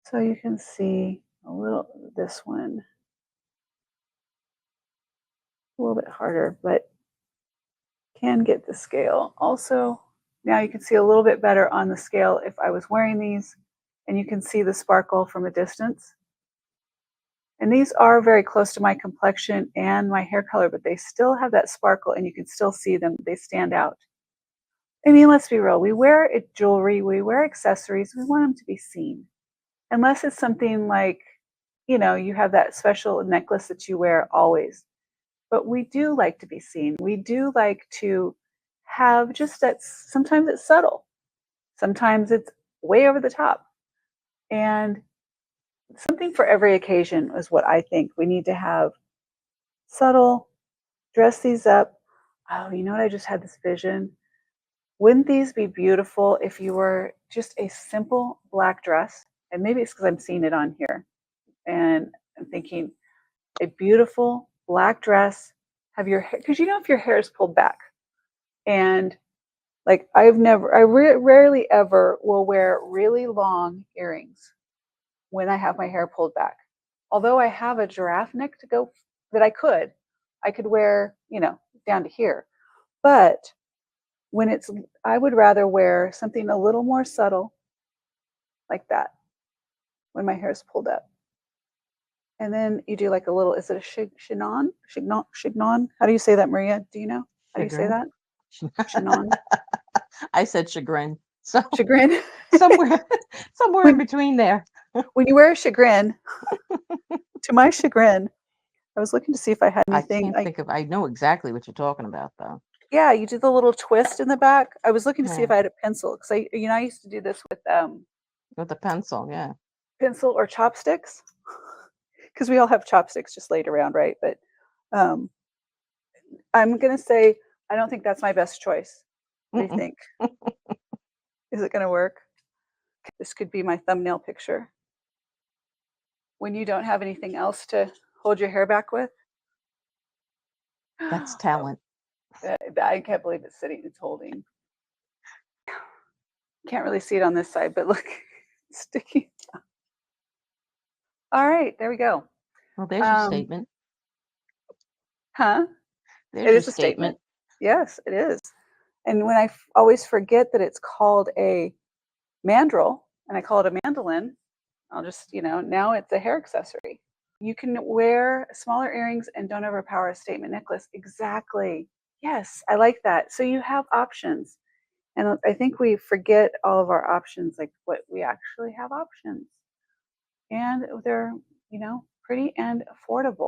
So you can see this one, a little bit harder, but can get the scale. Also, now you can see a little bit better on the scale if I was wearing these, and you can see the sparkle from a distance. And these are very close to my complexion and my hair color, but they still have that sparkle and you can still see them. They stand out. I mean, let's be real. We wear jewelry, we wear accessories, we want them to be seen. Unless it's something like, you have that special necklace that you wear always. But we do like to be seen. We do like to have just that. Sometimes it's subtle, sometimes it's way over the top. And something for every occasion is what I think. We need to have subtle, dress these up. Oh, you know what? I just had this vision. Wouldn't these be beautiful if you were just a simple black dress? And maybe it's because I'm seeing it on here. And I'm thinking a beautiful black dress, have your hair, because if your hair is pulled back, and like rarely ever will wear really long earrings when I have my hair pulled back. Although I have a giraffe neck to go that I could wear, down to here. But I would rather wear something a little more subtle like that when my hair is pulled up. And then you do like a little, is it a chignon? Chignon? How do you say that, Maria? Do you know? How do you say that? Chignon? I said chagrin. So Chagrin? somewhere in between there. When you wear a chagrin, to my chagrin, I was looking to see if I had anything. I know exactly what you're talking about, though. Yeah, you do the little twist in the back. I was looking to see if I had a pencil because I used to do this with a pencil, yeah, pencil or chopsticks, because we all have chopsticks just laid around, right? But I'm gonna say I don't think that's my best choice. What do you think? Is it gonna work? This could be my thumbnail picture. When you don't have anything else to hold your hair back with. That's talent. I can't believe it's holding. Can't really see it on this side, but look, it's sticky. All right, there we go. Well, there's your statement. Huh? There's It your is a statement. Yes, it is. And when I always forget that it's called a mandrel and I call it a mandolin, I'll just, now it's a hair accessory. You can wear smaller earrings and don't overpower a statement necklace. Exactly. Yes, I like that. So you have options. And I think we forget all of our options, like what we actually have options. And they're, pretty and affordable.